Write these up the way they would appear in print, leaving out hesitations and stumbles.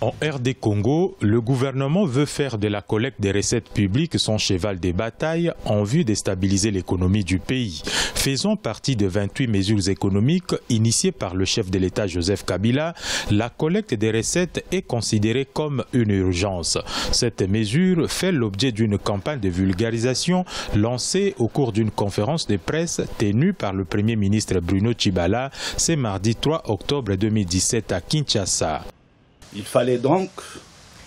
En RD Congo, le gouvernement veut faire de la collecte des recettes publiques son cheval de bataille en vue de stabiliser l'économie du pays. Faisant partie de 28 mesures économiques initiées par le chef de l'État Joseph Kabila, la collecte des recettes est considérée comme une urgence. Cette mesure fait l'objet d'une campagne de vulgarisation lancée au cours d'une conférence de presse tenue par le Premier ministre Bruno Tshibala ce mardi 3 octobre 2017 à Kinshasa. Il fallait donc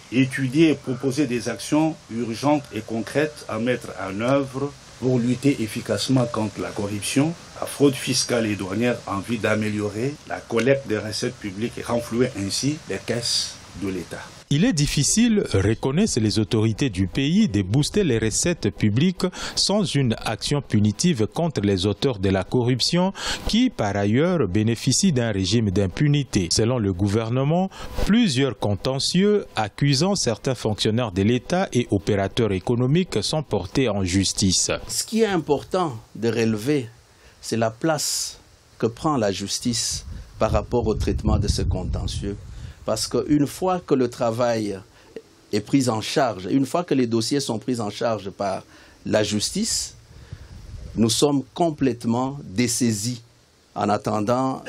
étudier et proposer des actions urgentes et concrètes à mettre en œuvre pour lutter efficacement contre la corruption, la fraude fiscale et douanière en vue d'améliorer la collecte des recettes publiques et renflouer ainsi les caisses de l'État. Il est difficile, reconnaissent les autorités du pays, de booster les recettes publiques sans une action punitive contre les auteurs de la corruption qui, par ailleurs, bénéficient d'un régime d'impunité. Selon le gouvernement, plusieurs contentieux accusant certains fonctionnaires de l'État et opérateurs économiques sont portés en justice. Ce qui est important de relever, c'est la place que prend la justice par rapport au traitement de ce contentieux. Parce qu'une fois que le travail est pris en charge, une fois que les dossiers sont pris en charge par la justice, nous sommes complètement dessaisis en attendant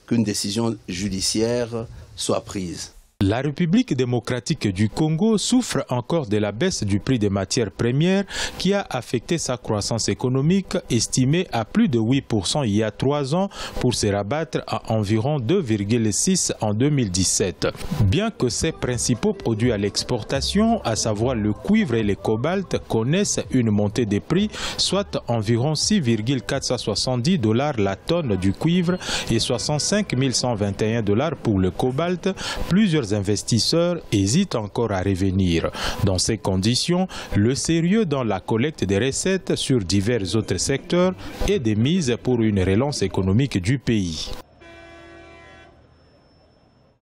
qu'une décision judiciaire soit prise. La République démocratique du Congo souffre encore de la baisse du prix des matières premières qui a affecté sa croissance économique estimée à plus de 8% il y a 3 ans pour se rabattre à environ 2,6% en 2017. Bien que ses principaux produits à l'exportation, à savoir le cuivre et le cobalt, connaissent une montée des prix, soit environ 6,470 $ la tonne du cuivre et 65 121 $ pour le cobalt, plusieurs investisseurs hésitent encore à revenir. Dans ces conditions, le sérieux dans la collecte des recettes sur divers autres secteurs est de mise pour une relance économique du pays.